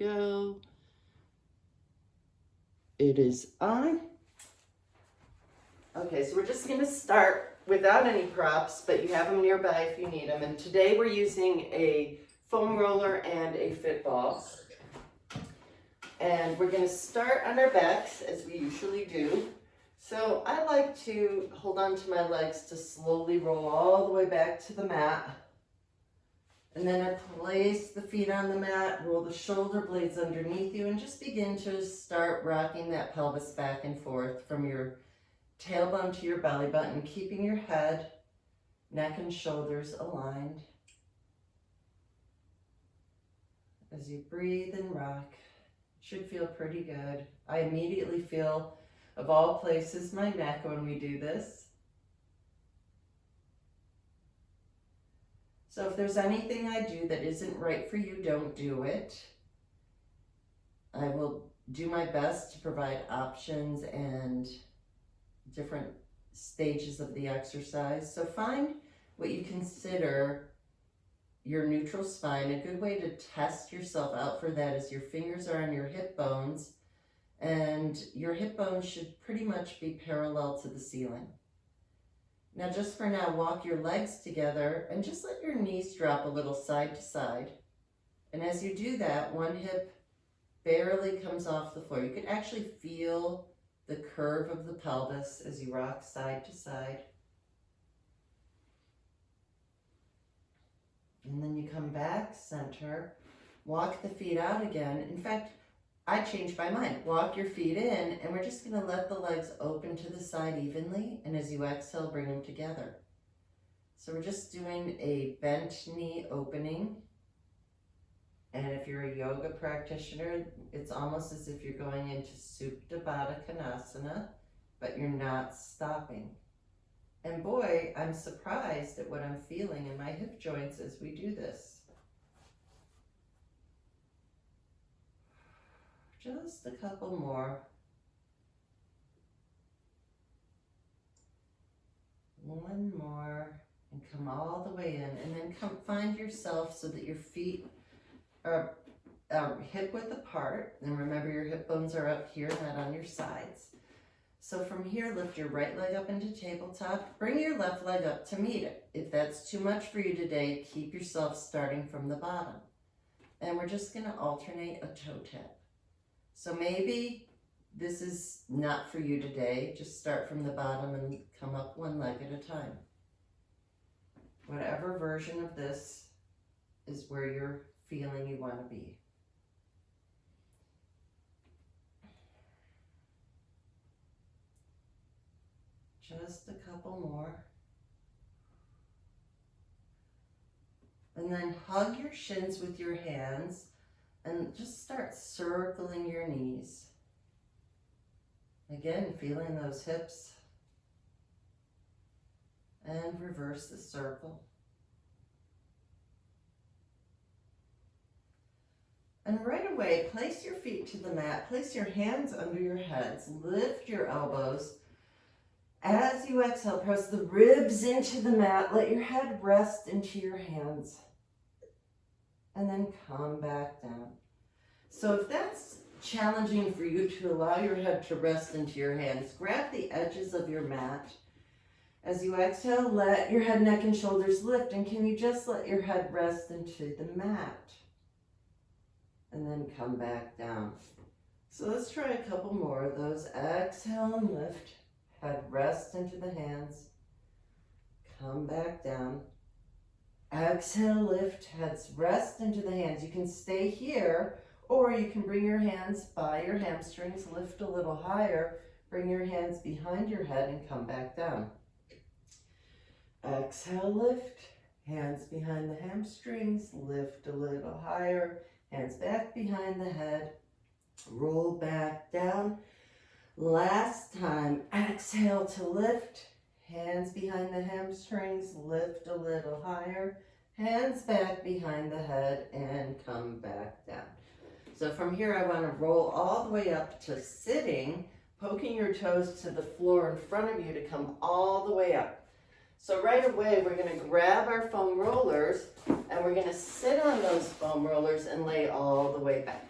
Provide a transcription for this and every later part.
go. It is on. Okay, so we're just going to start without any props, but you have them nearby if you need them. And today we're using a foam roller and a Fitball. And we're going to start on our backs as we usually do. So I like to hold on to my legs to slowly roll all the way back to the mat. And then I place the feet on the mat, roll the shoulder blades underneath you, and just begin to start rocking that pelvis back and forth from your tailbone to your belly button, keeping your head, neck, and shoulders aligned. As you breathe and rock, it should feel pretty good. I immediately feel, of all places, my neck when we do this. So if there's anything I do that isn't right for you, don't do it. I will do my best to provide options and different stages of the exercise. So find what you consider your neutral spine. A good way to test yourself out for that is your fingers are on your hip bones, and your hip bones should pretty much be parallel to the ceiling. Now just for now, walk your legs together and just let your knees drop a little side to side. And as you do that, one hip barely comes off the floor. You can actually feel the curve of the pelvis as you rock side to side. And then you come back, center, walk the feet out again. In fact, I changed my mind. Walk your feet in, and we're just going to let the legs open to the side evenly, and as you exhale, bring them together. So we're just doing a bent knee opening, and if you're a yoga practitioner, it's almost as if you're going into Supta Baddha Konasana, but you're not stopping. And boy, I'm surprised at what I'm feeling in my hip joints as we do this. Just a couple more. One more, and come all the way in, and then come find yourself so that your feet are hip width apart. And remember, your hip bones are up here, not on your sides. So from here, lift your right leg up into tabletop. Bring your left leg up to meet it. If that's too much for you today, keep yourself starting from the bottom. And we're just going to alternate a toe tap. So maybe this is not for you today. Just start from the bottom and come up one leg at a time. Whatever version of this is where you're feeling you want to be. Just a couple more. And then hug your shins with your hands and just start circling your knees. Again, feeling those hips. And reverse the circle. And right away, place your feet to the mat. Place your hands under your heads. Lift your elbows. As you exhale, press the ribs into the mat. Let your head rest into your hands. And then come back down. So if that's challenging for you to allow your head to rest into your hands, grab the edges of your mat. As you exhale, let your head, neck, and shoulders lift. And can you just let your head rest into the mat? And then come back down. So let's try a couple more of those. Exhale and lift. Head rest into the hands. Come back down. Exhale, lift. Heads rest into the hands. You can stay here, or you can bring your hands by your hamstrings, lift a little higher, bring your hands behind your head and come back down. Exhale, lift. Hands behind the hamstrings, lift a little higher, hands back behind the head, roll back down. Last time, exhale to lift, hands behind the hamstrings, lift a little higher, hands back behind the head, and come back down. So from here, I want to roll all the way up to sitting, poking your toes to the floor in front of you to come all the way up. So right away, we're going to grab our foam rollers, and we're going to sit on those foam rollers and lay all the way back.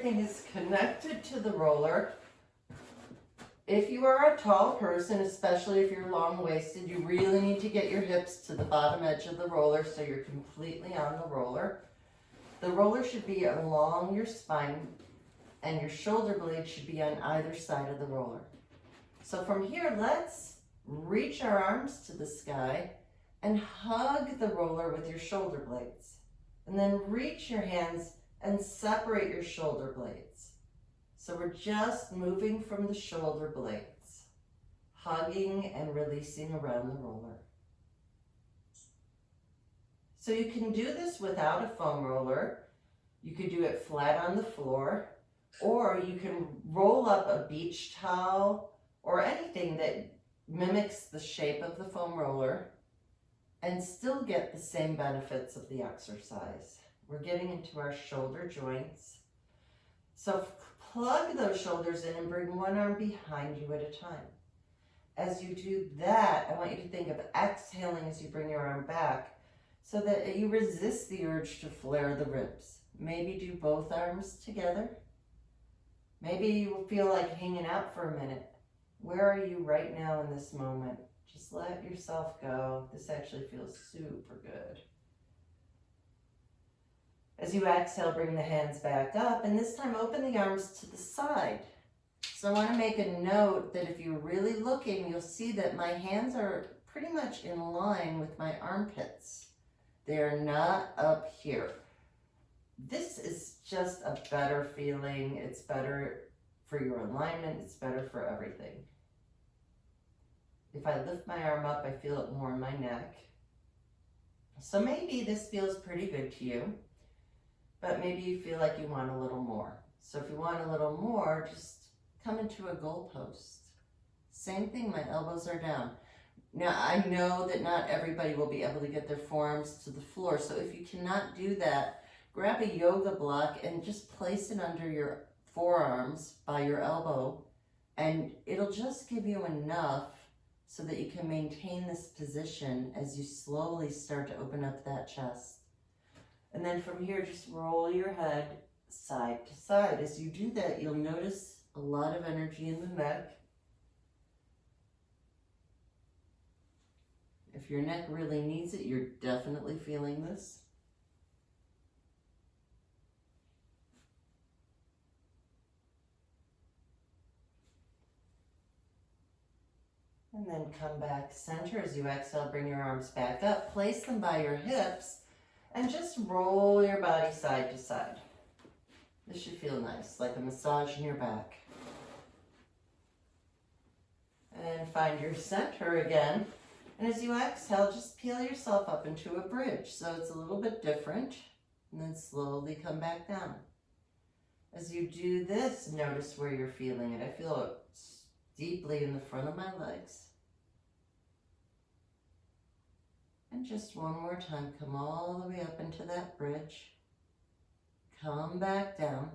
everything is connected to the roller. If you are a tall person, especially if you're long-waisted, you really need to get your hips to the bottom edge of the roller so you're completely on the roller. The roller should be along your spine and your shoulder blade should be on either side of the roller. So from here, let's reach our arms to the sky and hug the roller with your shoulder blades. And then reach your hands and separate your shoulder blades. So we're just moving from the shoulder blades, hugging and releasing around the roller. So you can do this without a foam roller. You could do it flat on the floor, or you can roll up a beach towel or anything that mimics the shape of the foam roller and still get the same benefits of the exercise. We're getting into our shoulder joints. So plug those shoulders in and bring one arm behind you at a time. As you do that, I want you to think of exhaling as you bring your arm back so that you resist the urge to flare the ribs. Maybe do both arms together. Maybe you feel like hanging out for a minute. Where are you right now in this moment? Just let yourself go. This actually feels super good. As you exhale, bring the hands back up, and this time open the arms to the side. So I want to make a note that if you're really looking, you'll see that my hands are pretty much in line with my armpits. They're not up here. This is just a better feeling. It's better for your alignment. It's better for everything. If I lift my arm up, I feel it more in my neck. So maybe this feels pretty good to you, but maybe you feel like you want a little more. So if you want a little more, just come into a goalpost. Same thing, my elbows are down. Now, I know that not everybody will be able to get their forearms to the floor, so if you cannot do that, grab a yoga block and just place it under your forearms by your elbow, and it'll just give you enough so that you can maintain this position as you slowly start to open up that chest. And then from here, just roll your head side to side. As you do that, you'll notice a lot of energy in the neck. If your neck really needs it, you're definitely feeling this. And then come back center. As you exhale, bring your arms back up. Place them by your hips and just roll your body side to side. This should feel nice, like a massage in your back. And find your center again. And as you exhale, just peel yourself up into a bridge. So it's a little bit different. And then slowly come back down. As you do this, notice where you're feeling it. I feel it deeply in the front of my legs. And just one more time, come all the way up into that bridge. Come back down.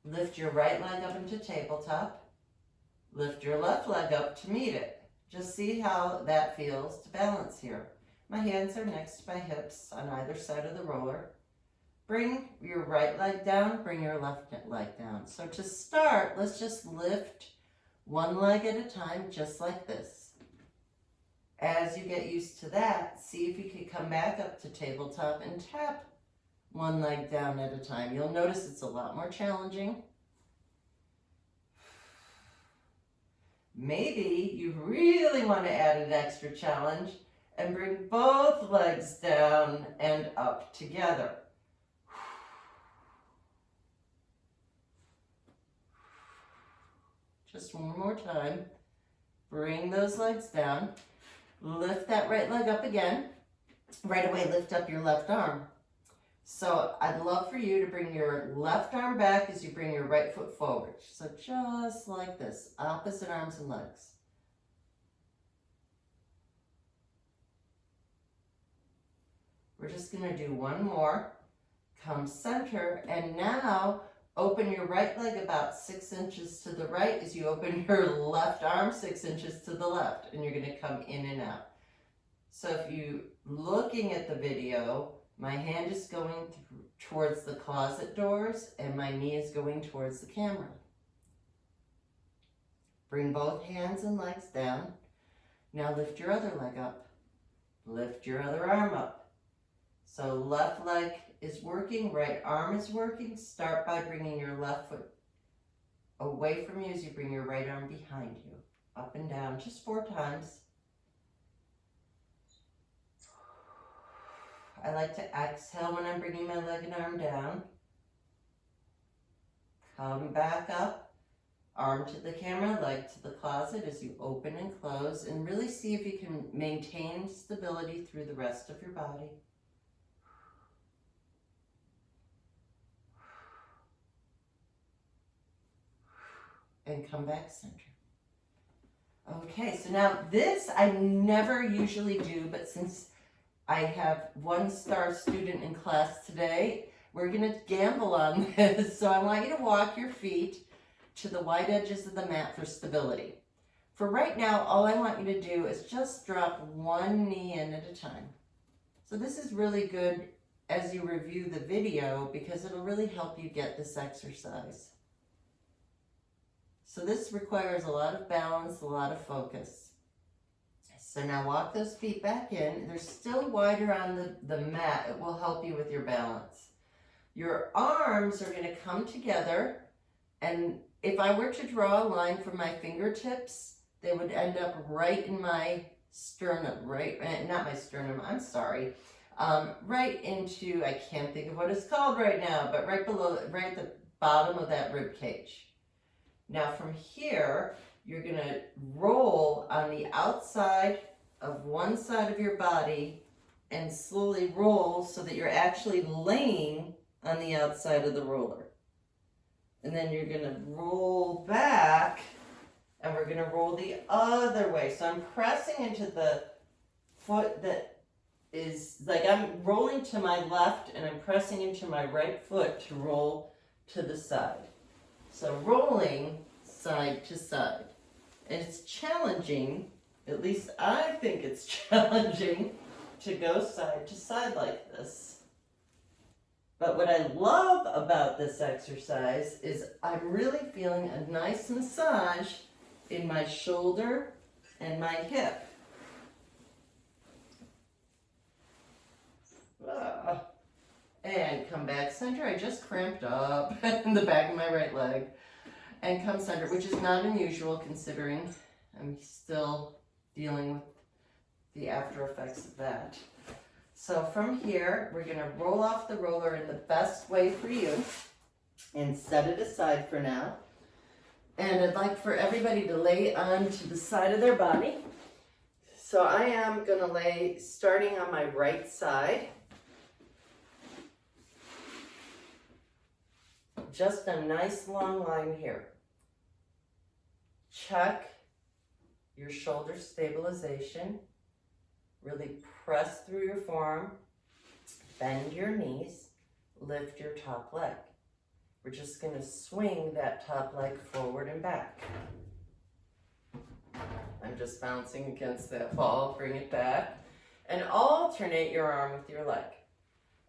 Lift your right leg up into tabletop. Lift your left leg up to meet it. Just see how that feels to balance here. My hands are next to my hips on either side of the roller. Bring your right leg down, bring your left leg down. So to start, let's just lift one leg at a time, just like this. As you get used to that, see if you can come back up to tabletop and tap one leg down at a time. You'll notice it's a lot more challenging. Maybe you really want to add an extra challenge and bring both legs down and up together. Just one more time. Bring those legs down. Lift that right leg up again. Right away, lift up your left arm. So I'd love for you to bring your left arm back as you bring your right foot forward. So just like this, opposite arms and legs. We're just going to do one more. Come center, and now open your right leg about 6 inches to the right as you open your left arm 6 inches to the left, and you're going to come in and out. So if you looking at the video, My hand is going towards the closet doors and my knee is going towards the camera. Bring both hands and legs down. Now lift your other leg up. Lift your other arm up. So left leg is working, right arm is working. Start by bringing your left foot away from you as you bring your right arm behind you. Up and down, just 4 times. I like to exhale when I'm bringing my leg and arm down. Come back up. Arm to the camera, leg to the closet as you open and close, and really see if you can maintain stability through the rest of your body. And come back center. Okay, so now this I never usually do, but since I have 1-star student in class today, we're gonna gamble on this. So I want you to walk your feet to the wide edges of the mat for stability. For right now, all I want you to do is just drop one knee in at a time. So this is really good as you review the video because it'll really help you get this exercise. So this requires a lot of balance, a lot of focus. So now walk those feet back in. They're still wider on the mat. It will help you with your balance. Your arms are going to come together, and if I were to draw a line from my fingertips, they would end up right in my sternum, not my sternum, I'm sorry, right into, I can't think of what it's called right now, but right at the bottom of that rib cage. Now from here, you're gonna roll on the outside of one side of your body and slowly roll so that you're actually laying on the outside of the roller. And then you're gonna roll back and we're gonna roll the other way. So I'm pressing into the foot that is, like I'm rolling to my left and I'm pressing into my right foot to roll to the side. So rolling side to side. And it's challenging, at least I think it's challenging, to go side to side like this. But what I love about this exercise is I'm really feeling a nice massage in my shoulder and my hip. And come back center. I just cramped up in the back of my right leg. And come center, which is not unusual considering I'm still dealing with the after effects of that. So from here, we're gonna roll off the roller in the best way for you and set it aside for now. And I'd like for everybody to lay onto the side of their body. So I am gonna lay starting on my right side. Just a nice long line here. Check your shoulder stabilization. Really press through your forearm, bend your knees, lift your top leg. We're just going to swing that top leg forward and back. I'm just bouncing against that ball, bring it back, and alternate your arm with your leg.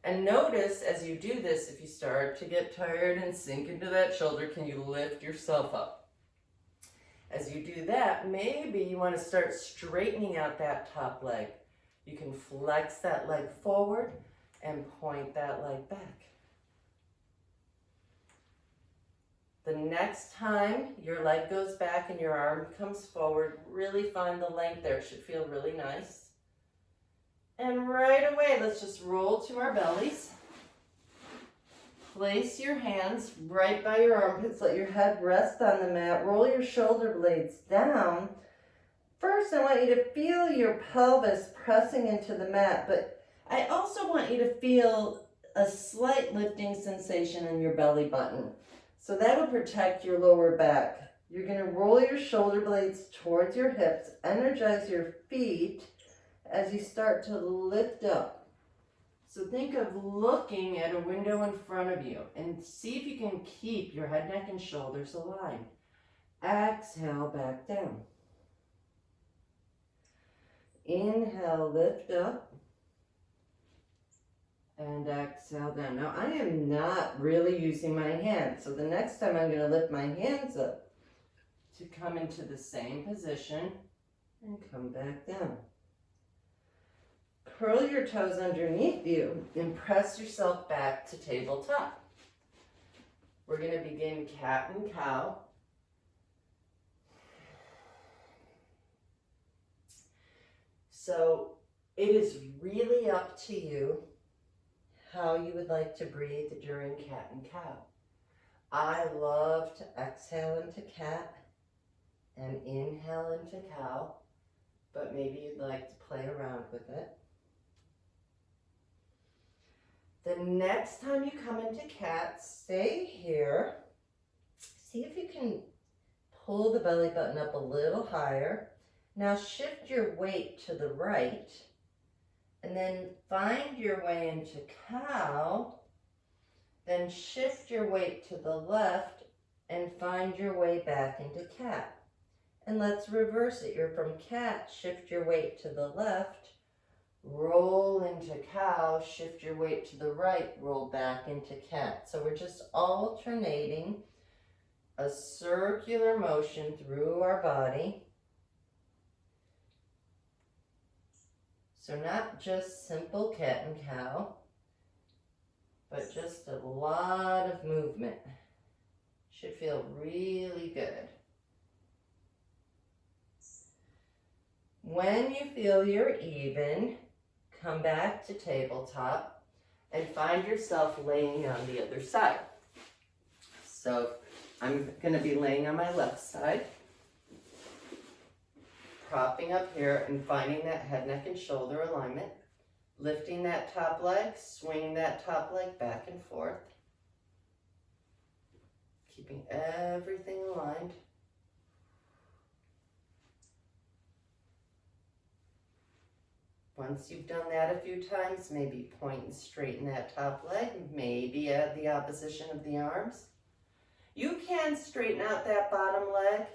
And notice as you do this, if you start to get tired and sink into that shoulder, can you lift yourself up? As you do that, maybe you want to start straightening out that top leg. You can flex that leg forward and point that leg back. The next time your leg goes back and your arm comes forward, really find the length there. It should feel really nice. And right away, let's just roll to our bellies. Place your hands right by your armpits. Let your head rest on the mat. Roll your shoulder blades down. First, I want you to feel your pelvis pressing into the mat, but I also want you to feel a slight lifting sensation in your belly button. So that will protect your lower back. You're going to roll your shoulder blades towards your hips, energize your feet as you start to lift up. So think of looking at a window in front of you and see if you can keep your head, neck, and shoulders aligned. Exhale, back down. Inhale, lift up. And exhale down. Now I am not really using my hands. So the next time I'm going to lift my hands up to come into the same position and come back down. Curl your toes underneath you and press yourself back to tabletop. We're going to begin cat and cow. So it is really up to you how you would like to breathe during cat and cow. I love to exhale into cat and inhale into cow, but maybe you'd like to play around with it. The next time you come into cat, stay here. See if you can pull the belly button up a little higher. Now shift your weight to the right, and then find your way into cow, then shift your weight to the left and find your way back into cat. And let's reverse it. You're from cat, shift your weight to the left, roll into cow, shift your weight to the right, roll back into cat. So we're just alternating a circular motion through our body. So not just simple cat and cow, but just a lot of movement. Should feel really good. When you feel you're even, come back to tabletop and find yourself laying on the other side. So I'm going to be laying on my left side, propping up here and finding that head, neck, and shoulder alignment, lifting that top leg, swinging that top leg back and forth, keeping everything aligned. Once you've done that a few times, maybe point and straighten that top leg, maybe add the opposition of the arms. You can straighten out that bottom leg.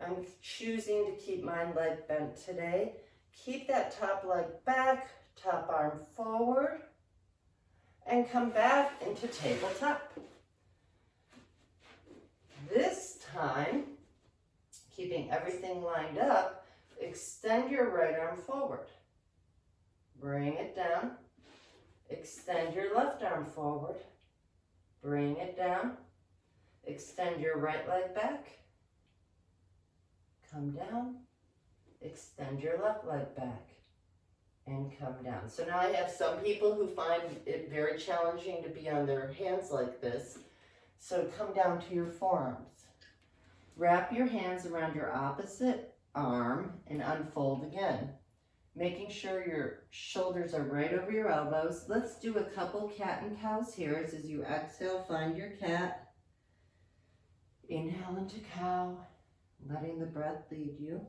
I'm choosing to keep my leg bent today. Keep that top leg back, top arm forward, and come back into tabletop. This time, keeping everything lined up, extend your right arm forward. Bring it down. Extend your left arm forward. Bring it down. Extend your right leg back. Come down. Extend your left leg back. And come down. So now I have some people who find it very challenging to be on their hands like this. So come down to your forearms. Wrap your hands around your opposite arm and unfold again. Making sure your shoulders are right over your elbows. Let's do a couple cat and cows here. As you exhale, find your cat. Inhale into cow, letting the breath lead you.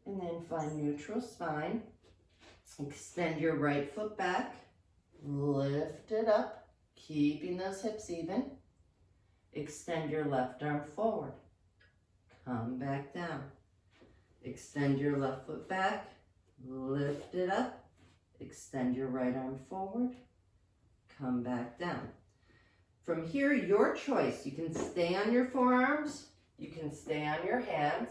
And then find neutral spine. Extend your right foot back. Lift it up, keeping those hips even. Extend your left arm forward. Come back down. Extend your left foot back. Lift it up. Extend your right arm forward. Come back down. From here, your choice. You can stay on your forearms. You can stay on your hands.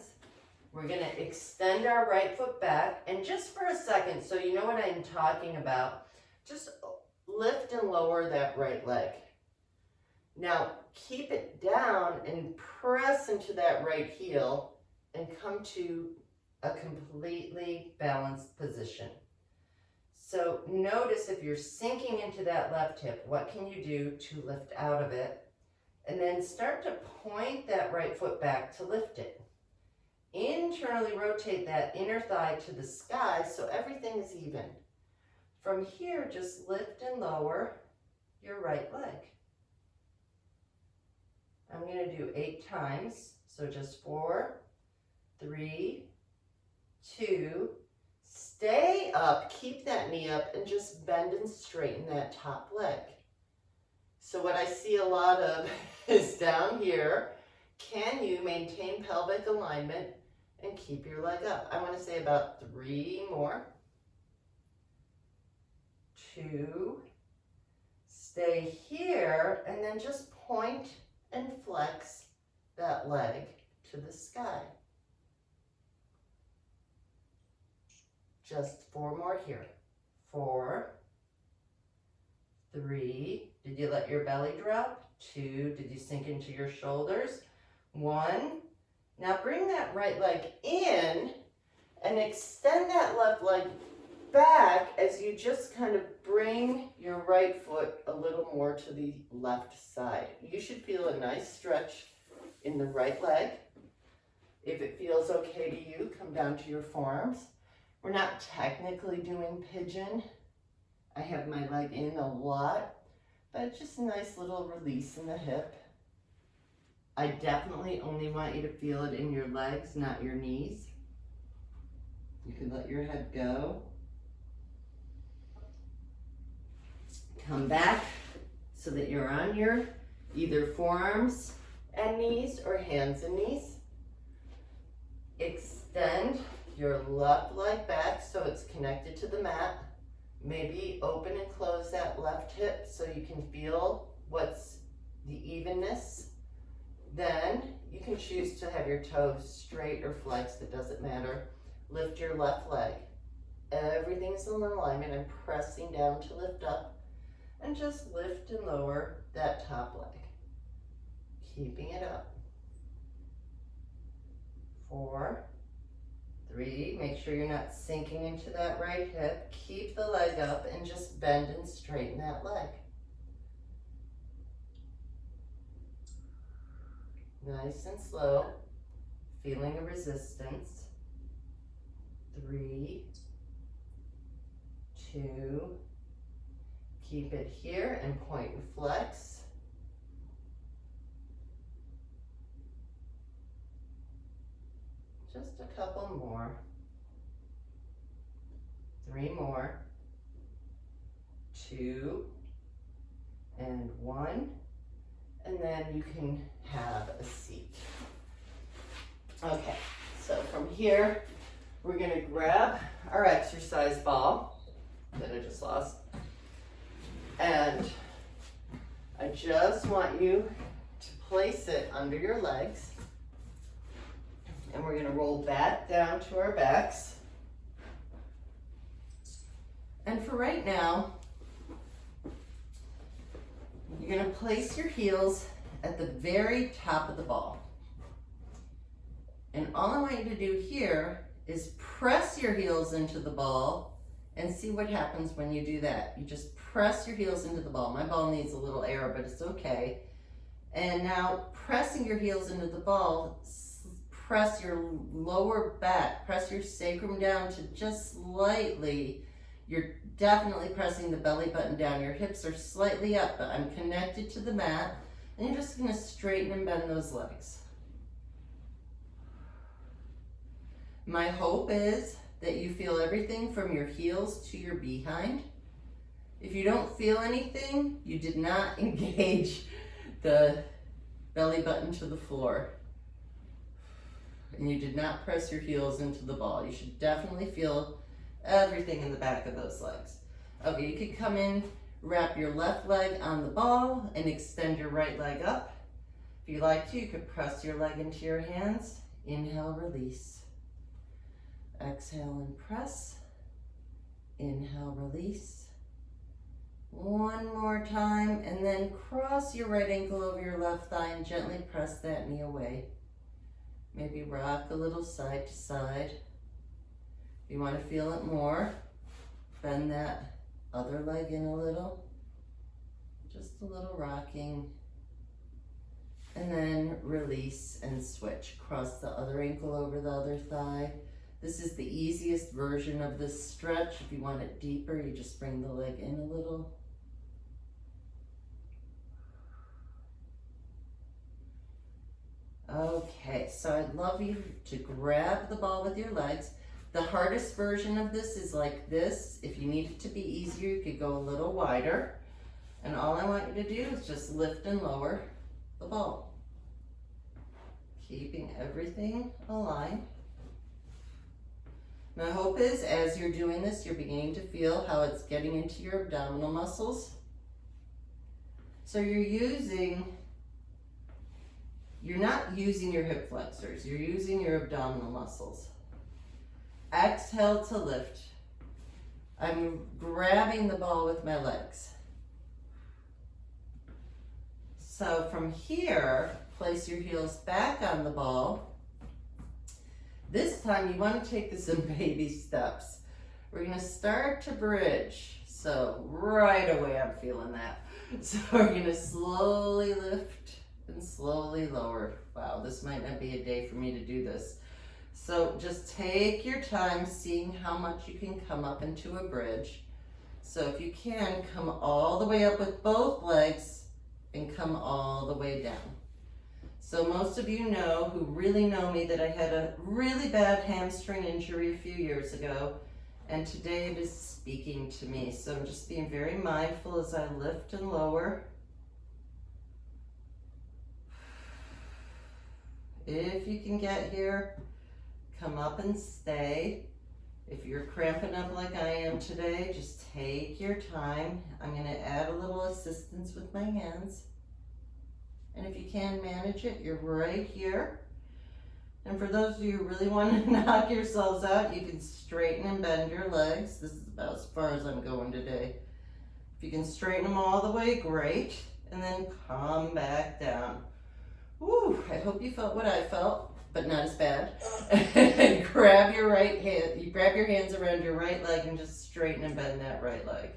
We're going to extend our right foot back. And just for a second, so you know what I'm talking about, just lift and lower that right leg. Now, keep it down and press into that right heel and come to a completely balanced position. So notice if you're sinking into that left hip, what can you do to lift out of it? And then start to point that right foot back to lift it. Internally rotate that inner thigh to the sky so everything is even. From here, just lift and lower your right leg. I'm going to do 8 times. So just 4, 3, 2, stay up, keep that knee up, and just bend and straighten that top leg. So what I see a lot of is down here, can you maintain pelvic alignment and keep your leg up? I want to say about 3 more. 2. Stay here and then just point and flex that leg to the sky. Just 4 more here. 4, 3. Did you let your belly drop? 2. Did you sink into your shoulders? 1. Now bring that right leg in and extend that left leg back as you just kind of bring your right foot a little more to the left side. You should feel a nice stretch in the right leg. If it feels okay to you, come down to your forearms. We're not technically doing pigeon. I have my leg in a lot, but just a nice little release in the hip. I definitely only want you to feel it in your legs, not your knees. You can let your head go. Come back so that you're on your either forearms and knees or hands and knees. Extend your left leg back so it's connected to the mat. Maybe open and close that left hip so you can feel what's the evenness. Then you can choose to have your toes straight or flexed, it doesn't matter. Lift your left leg. Everything's in alignment. I'm pressing down to lift up, and just lift and lower that top leg. Keeping it up. 4, 3, make sure you're not sinking into that right hip. Keep the leg up and just bend and straighten that leg. Nice and slow, feeling a resistance. 3, 2, keep it here and point and flex. Just a couple more. 3 more. 2 and 1. And then you can have a seat. Okay, so from here, we're gonna grab our exercise ball that I just lost. And I just want you to place it under your legs. And we're gonna roll back down to our backs. And for right now, you're gonna place your heels at the very top of the ball. And all I want you to do here is press your heels into the ball and see what happens when you do that. You just press your heels into the ball. My ball needs a little air, but it's okay. And now pressing your heels into the ball, press your lower back, press your sacrum down to just slightly. You're definitely pressing the belly button down. Your hips are slightly up, but I'm connected to the mat. And you're just gonna straighten and bend those legs. My hope is that you feel everything from your heels to your behind. If you don't feel anything, you did not engage the belly button to the floor. And you did not press your heels into the ball. You should definitely feel everything in the back of those legs. Okay, you could come in, wrap your left leg on the ball and extend your right leg up. If you like to, you could press your leg into your hands. Inhale, release. Exhale and press. Inhale, release. One more time, and then cross your right ankle over your left thigh and gently press that knee away. Maybe rock a little side to side. If you want to feel it more, bend that other leg in a little. Just a little rocking. And then release and switch. Cross the other ankle over the other thigh. This is the easiest version of this stretch. If you want it deeper, you just bring the leg in a little. Okay, so I'd love you to grab the ball with your legs. The hardest version of this is like this. If you need it to be easier, you could go a little wider. And all I want you to do is just lift and lower the ball. Keeping everything aligned. My hope is as you're doing this, you're beginning to feel how it's getting into your abdominal muscles. So you're not using your hip flexors, you're using your abdominal muscles. Exhale to lift. I'm grabbing the ball with my legs. So from here, place your heels back on the ball. This time you want to take this in baby steps. We're going to start to bridge. So right away I'm feeling that. So we're going to slowly lift and slowly lower. Wow, this might not be a day for me to do this. So just take your time seeing how much you can come up into a bridge. So if you can, come all the way up with both legs and come all the way down. So most of you know, who really know me, that I had a really bad hamstring injury a few years ago, and today it is speaking to me. So I'm just being very mindful as I lift and lower. If you can get here, come up and stay. If you're cramping up like I am today, just take your time. I'm going to add a little assistance with my hands. And if you can manage it, you're right here. And for those of you who really want to knock yourselves out, you can straighten and bend your legs. This is about as far as I'm going today. If you can straighten them all the way, great. And then come back down. Woo, I hope you felt what I felt, but not as bad. And grab your right hand, you grab your hands around your right leg and just straighten and bend that right leg.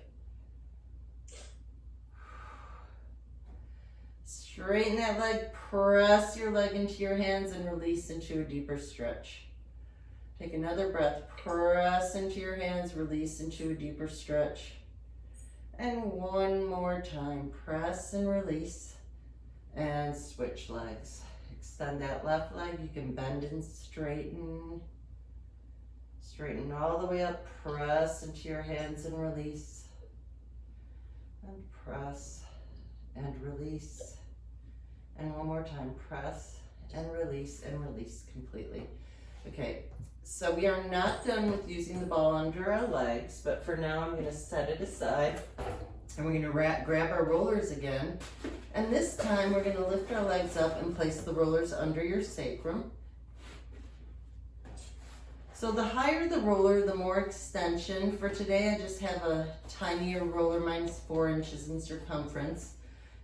Straighten that leg, press your leg into your hands and release into a deeper stretch. Take another breath, press into your hands, release into a deeper stretch. And one more time, press and release. And switch legs. Extend that left leg, you can bend and straighten. Straighten all the way up, press into your hands and release. And press and release. And one more time, press and release completely. Okay, so we are not done with using the ball under our legs, but for now I'm going to set it aside. And we're going to grab our rollers again. And this time we're going to lift our legs up and place the rollers under your sacrum. So the higher the roller, the more extension. For today I just have a tinier roller, mine's 4 inches in circumference.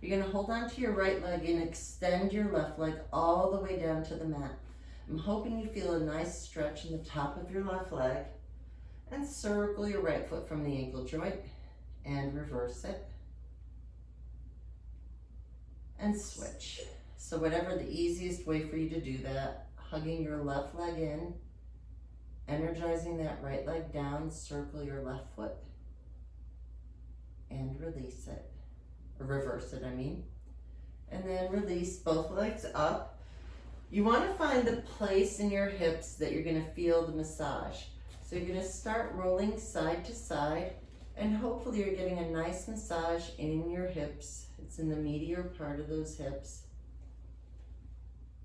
You're going to hold on to your right leg and extend your left leg all the way down to the mat. I'm hoping you feel a nice stretch in the top of your left leg. And circle your right foot from the ankle joint and reverse it. And switch. So whatever the easiest way for you to do that, hugging your left leg in, energizing that right leg down, circle your left foot, and release it. Or reverse it, I mean. And then release both legs up. You want to find the place in your hips that you're going to feel the massage. So you're going to start rolling side to side, and hopefully you're getting a nice massage in your hips. It's in the meatier part of those hips.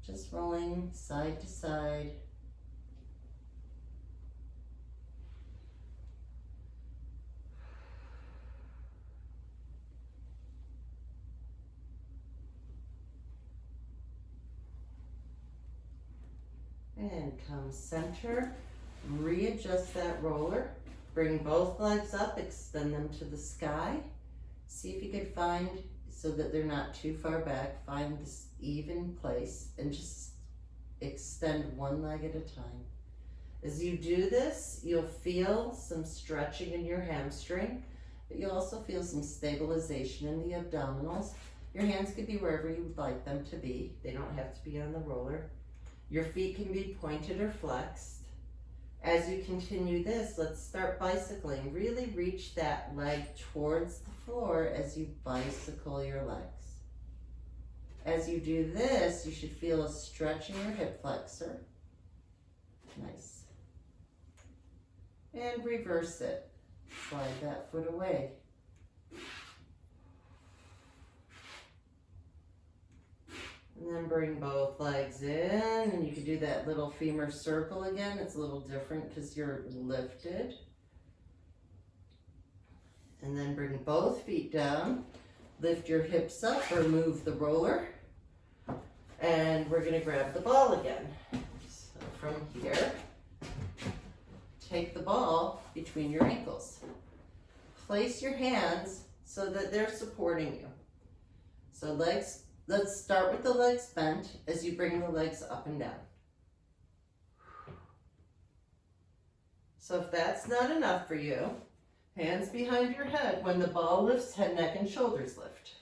Just rolling side to side. And come center, readjust that roller. Bring both legs up, extend them to the sky. See if you can find, so that they're not too far back, find this even place and just extend one leg at a time. As you do this, you'll feel some stretching in your hamstring, but you'll also feel some stabilization in the abdominals. Your hands could be wherever you would like them to be. They don't have to be on the roller. Your feet can be pointed or flexed. As you continue this, let's start bicycling. Really reach that leg towards the floor as you bicycle your legs. As you do this, you should feel a stretch in your hip flexor. Nice. And reverse it. Slide that foot away. And And then bring both legs in, and you can do that little femur circle again. It's a little different because you're lifted. And then bring both feet down. Lift your hips up or move the roller. And we're gonna grab the ball again. So from here, take the ball between your ankles. Place your hands so that they're supporting you. So legs, let's start with the legs bent as you bring the legs up and down. So if that's not enough for you, hands behind your head. When the ball lifts, head, neck, and shoulders lift.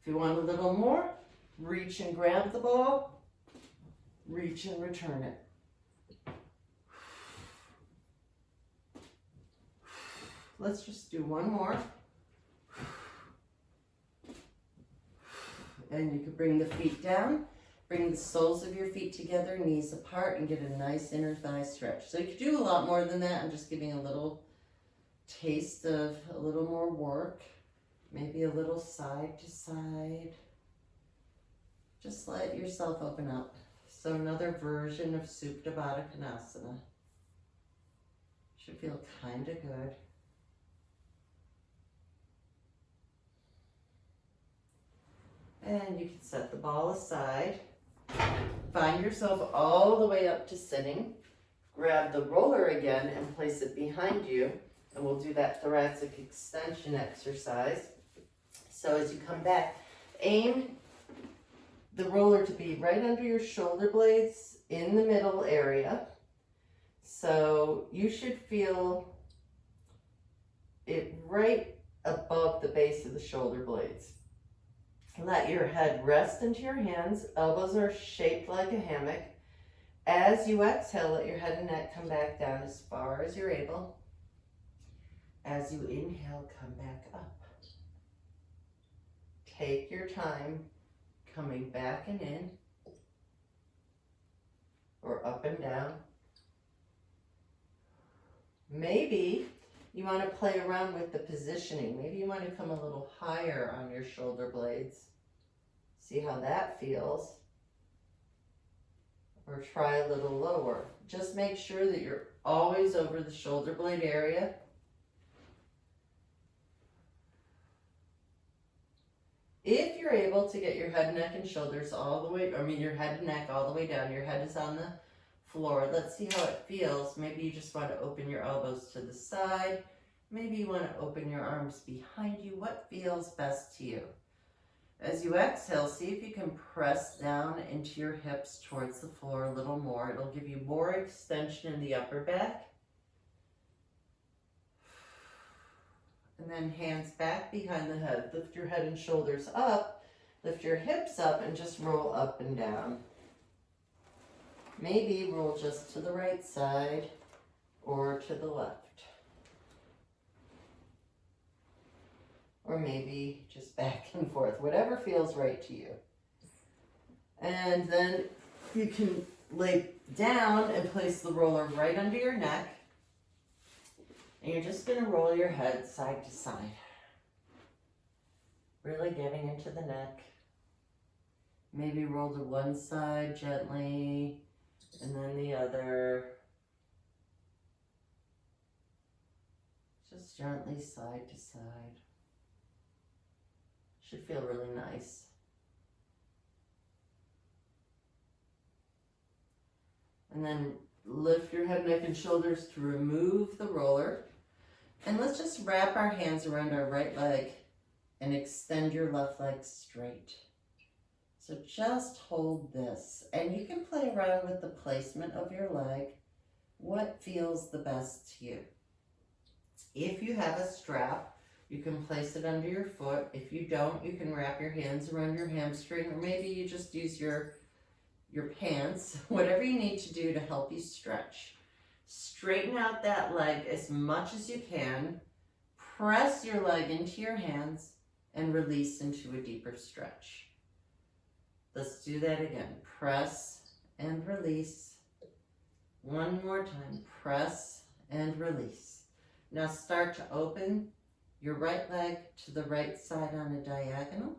If you want a little more, reach and grab the ball, reach and return it. Let's just do one more. And you can bring the feet down, bring the soles of your feet together, knees apart, and get a nice inner thigh stretch. So you can do a lot more than that. I'm just giving a little taste of a little more work. Maybe a little side to side. Just let yourself open up. So another version of Supta Baddha Konasana. Should feel kind of good. And you can set the ball aside. Find yourself all the way up to sitting. Grab the roller again and place it behind you. And we'll do that thoracic extension exercise. So as you come back, aim the roller to be right under your shoulder blades in the middle area. So you should feel it right above the base of the shoulder blades. Let your head rest into your hands. Elbows are shaped like a hammock. As you exhale, let your head and neck come back down as far as you're able. As you inhale, come back up. Take your time coming back and in, or up and down. Maybe you want to play around with the positioning. Maybe you want to come a little higher on your shoulder blades. See how that feels. Or try a little lower. Just make sure that you're always over the shoulder blade area. If you're able to get your head, neck, and shoulders all the way, your head and neck all the way down, your head is on the floor. Let's see how it feels. Maybe you just want to open your elbows to the side. Maybe you want to open your arms behind you. What feels best to you? As you exhale, see if you can press down into your hips towards the floor a little more. It'll give you more extension in the upper back. And then hands back behind the head. Lift your head and shoulders up. Lift your hips up and just roll up and down. Maybe roll just to the right side or to the left. Or maybe just back and forth, whatever feels right to you. And then you can lay down and place the roller right under your neck. And you're just going to roll your head side to side. Really getting into the neck. Maybe roll to one side gently, and then the other. Just gently side to side. Should feel really nice. And then lift your head, neck, and shoulders to remove the roller. And let's just wrap our hands around our right leg and extend your left leg straight. So just hold this. And you can play around with the placement of your leg. What feels the best to you? If you have a strap, you can place it under your foot. If you don't, you can wrap your hands around your hamstring, or maybe you just use your pants, whatever you need to do to help you stretch. Straighten out that leg as much as you can. Press your leg into your hands and release into a deeper stretch. Let's do that again. Press and release. One more time. Press and release. Now start to open your right leg to the right side on a diagonal.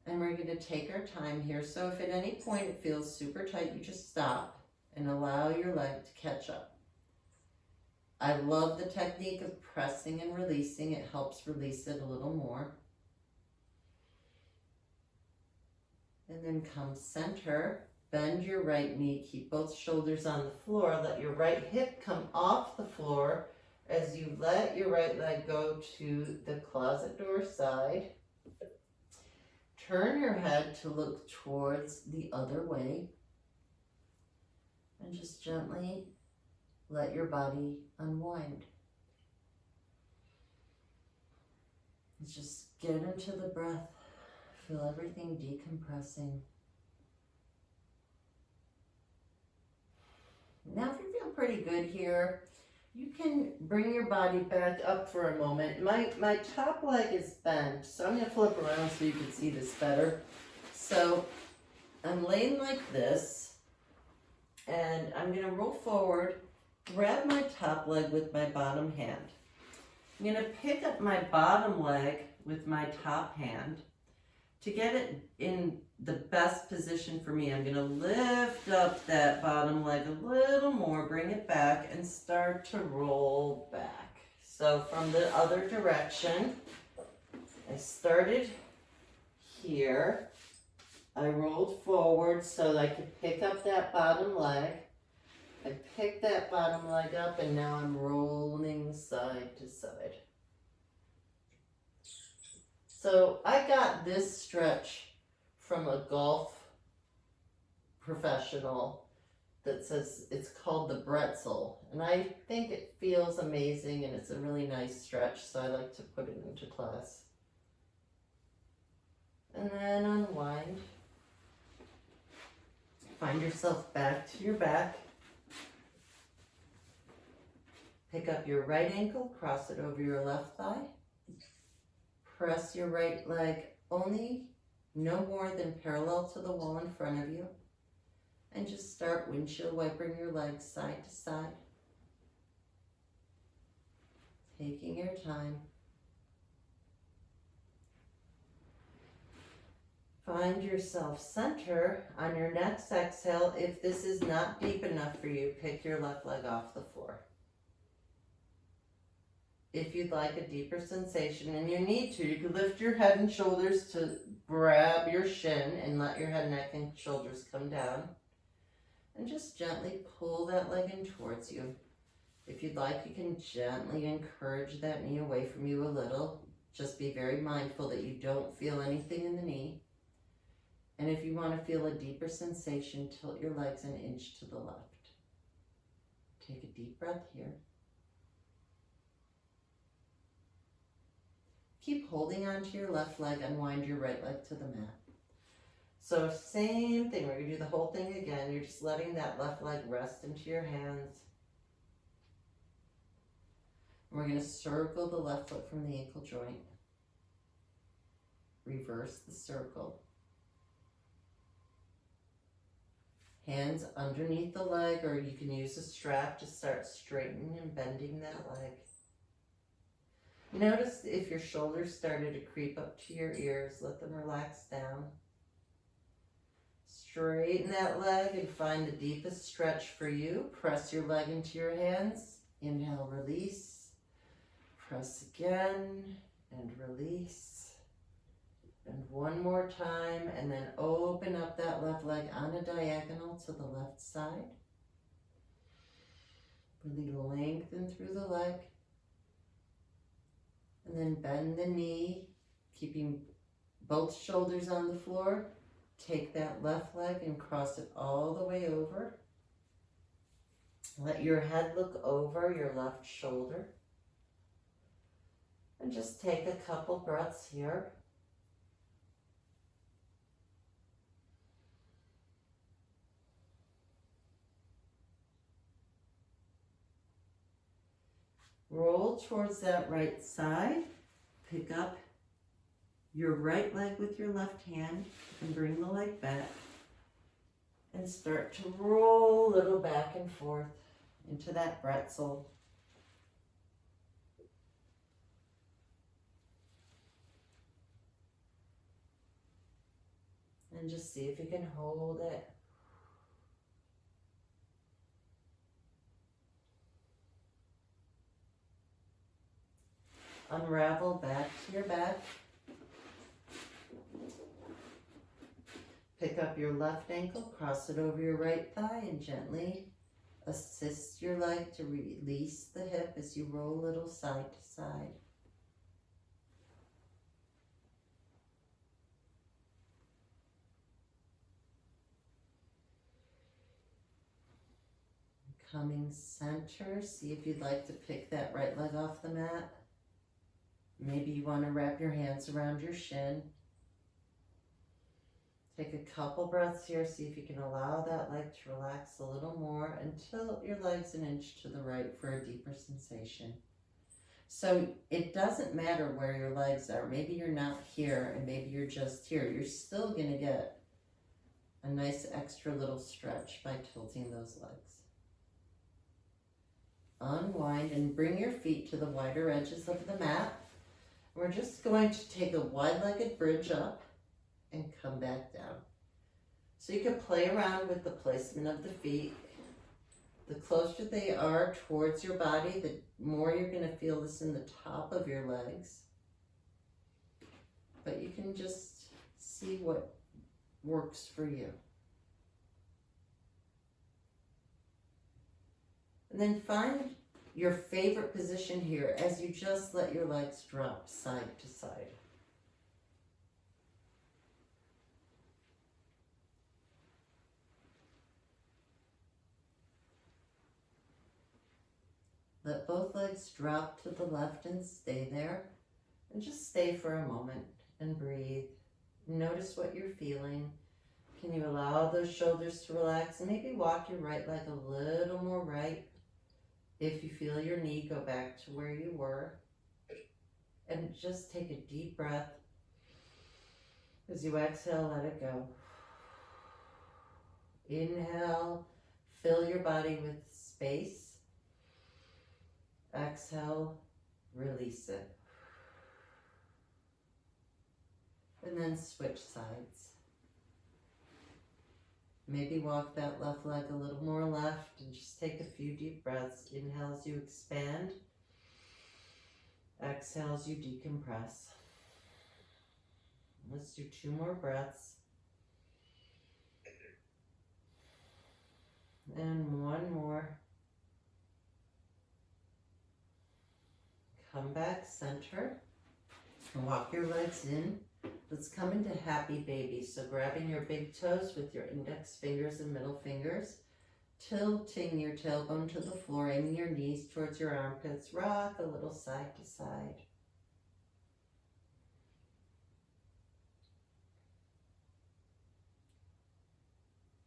And we're going to take our time here. So if at any point it feels super tight, you just stop and allow your leg to catch up. I love the technique of pressing and releasing. It helps release it a little more. And then come center, bend your right knee, keep both shoulders on the floor, let your right hip come off the floor as you let your right leg go to the closet door side. Turn your head to look towards the other way and just gently let your body unwind. Just get into the breath. Feel everything decompressing. Now, if you feel pretty good here, you can bring your body back up for a moment. My top leg is bent, so I'm going to flip around so you can see this better. So I'm laying like this, and I'm going to roll forward, grab my top leg with my bottom hand. I'm going to pick up my bottom leg with my top hand. To get it in the best position for me, I'm going to lift up that bottom leg a little more, bring it back, and start to roll back. So from the other direction, I started here. I rolled forward so that I could pick up that bottom leg. I picked that bottom leg up, and now I'm rolling side to side. So I got this stretch from a golf professional that says it's called the pretzel. And I think it feels amazing, and it's a really nice stretch, so I like to put it into class. And then unwind. Find yourself back to your back. Pick up your right ankle, cross it over your left thigh. Press your right leg only no more than parallel to the wall in front of you. And just start windshield wipering your legs side to side. Taking your time. Find yourself center on your next exhale. If this is not deep enough for you, pick your left leg off the floor. If you'd like a deeper sensation, and you need to, you can lift your head and shoulders to grab your shin and let your head, neck, and shoulders come down. And just gently pull that leg in towards you. If you'd like, you can gently encourage that knee away from you a little. Just be very mindful that you don't feel anything in the knee. And if you want to feel a deeper sensation, tilt your legs an inch to the left. Take a deep breath here. Keep holding onto your left leg, unwind your right leg to the mat. So same thing, we're going to do the whole thing again. You're just letting that left leg rest into your hands. We're going to circle the left foot from the ankle joint. Reverse the circle. Hands underneath the leg, or you can use a strap to start straightening and bending that leg. Notice if your shoulders started to creep up to your ears, let them relax down. Straighten that leg and find the deepest stretch for you. Press your leg into your hands. Inhale, release. Press again and release. And one more time, and then open up that left leg on a diagonal to the left side. Really lengthen through the leg. And then bend the knee, keeping both shoulders on the floor. Take that left leg and cross it all the way over. Let your head look over your left shoulder. And just take a couple breaths here. Roll towards that right side. Pick up your right leg with your left hand and bring the leg back. And start to roll a little back and forth into that pretzel. And just see if you can hold it. Unravel back to your back. Pick up your left ankle, cross it over your right thigh, and gently assist your leg to release the hip as you roll a little side to side. Coming center, see if you'd like to pick that right leg off the mat. Maybe you want to wrap your hands around your shin. Take a couple breaths here, see if you can allow that leg to relax a little more until your leg's an inch to the right for a deeper sensation. So it doesn't matter where your legs are. Maybe you're not here and maybe you're just here. You're still going to get a nice extra little stretch by tilting those legs. Unwind and bring your feet to the wider edges of the mat. We're just going to take a wide-legged bridge up and come back down. So you can play around with the placement of the feet. The closer they are towards your body, the more you're going to feel this in the top of your legs. But you can just see what works for you. And then find your favorite position here as you just let your legs drop side to side. Let both legs drop to the left and stay there. And just stay for a moment and breathe. Notice what you're feeling. Can you allow those shoulders to relax? And maybe walk your right leg a little more right. If you feel your knee, go back to where you were. And just take a deep breath. As you exhale, let it go. Inhale, fill your body with space. Exhale, release it. And then switch sides. Maybe walk that left leg a little more left and just take a few deep breaths. Inhale as you expand. Exhale as you decompress. Let's do 2 more breaths. And 1 more. Come back center. Walk your legs in. Let's come into happy baby. So grabbing your big toes with your index fingers and middle fingers. Tilting your tailbone to the floor, aiming your knees towards your armpits. Rock a little side to side.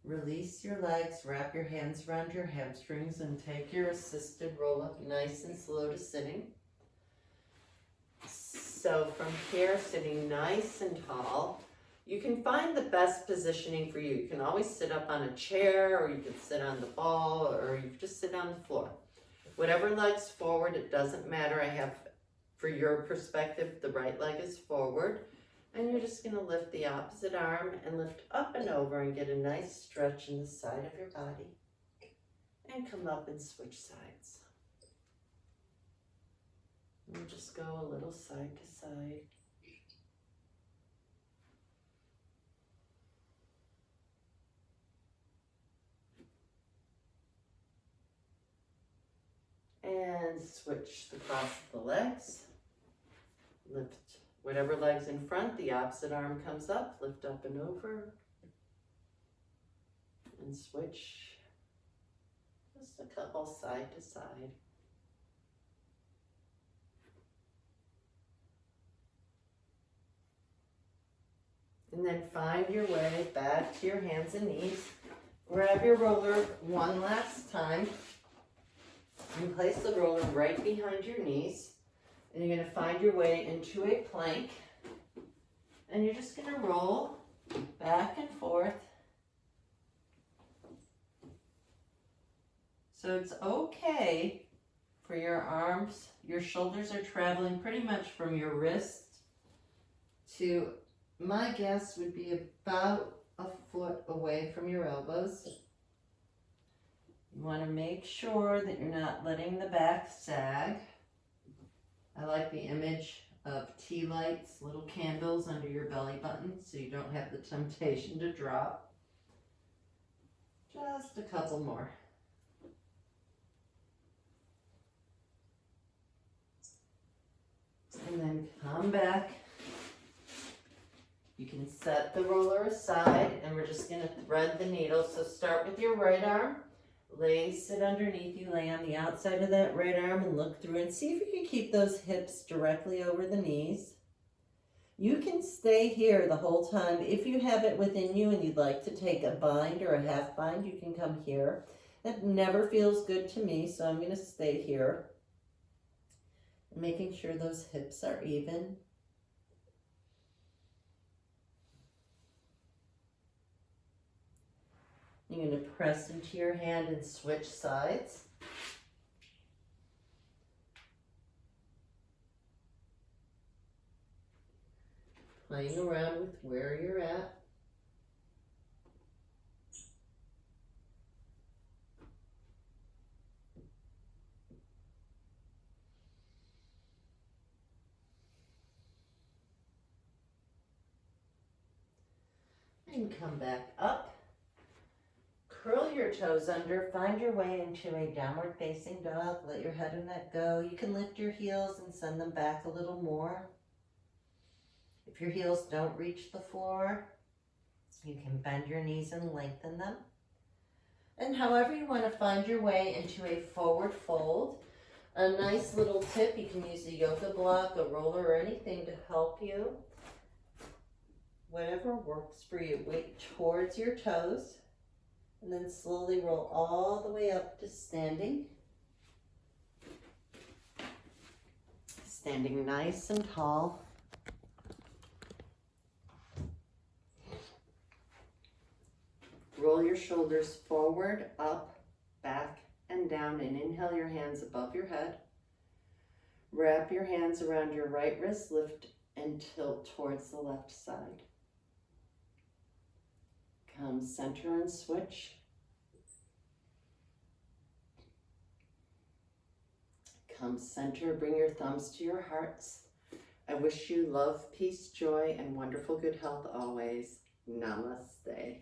Release your legs, wrap your hands around your hamstrings and take your assisted roll up nice and slow to sitting. So from here, sitting nice and tall, you can find the best positioning for you. You can always sit up on a chair, or you can sit on the ball, or you can just sit on the floor. Whatever leg's forward, it doesn't matter. I have, for your perspective, the right leg is forward. And you're just going to lift the opposite arm and lift up and over and get a nice stretch in the side of your body. And come up and switch sides. And just go a little side to side. And switch the cross of the legs. Lift whatever leg's in front, the opposite arm comes up, lift up and over. And switch just a couple side to side. And then find your way back to your hands and knees. Grab your roller one last time. And place the roller right behind your knees. And you're going to find your way into a plank. And you're just going to roll back and forth. So it's okay for your arms. Your shoulders are traveling pretty much from your wrist to, my guess would be about a foot away from your elbows. You want to make sure that you're not letting the back sag. I like the image of tea lights, little candles under your belly button so you don't have the temptation to drop. Just a couple more. And then come back. You can set the roller aside and we're just going to thread the needle. So start with your right arm. Place it underneath you. Lay on the outside of that right arm and look through and see if you can keep those hips directly over the knees. You can stay here the whole time. If you have it within you and you'd like to take a bind or a half bind, you can come here. That never feels good to me, so I'm going to stay here. Making sure those hips are even. You're going to press into your hand and switch sides. Playing around with where you're at. And come back up. Curl your toes under, find your way into a downward facing dog. Let your head and neck go. You can lift your heels and send them back a little more. If your heels don't reach the floor, you can bend your knees and lengthen them. And however you want to find your way into a forward fold. A nice little tip, you can use a yoga block, a roller, or anything to help you. Whatever works for you. Weight towards your toes. And then slowly roll all the way up to standing. Standing nice and tall. Roll your shoulders forward, up, back, and down, and inhale your hands above your head. Wrap your hands around your right wrist, lift and tilt towards the left side. Come center and switch. Come center, bring your thumbs to your hearts. I wish you love, peace, joy, and wonderful good health always. Namaste.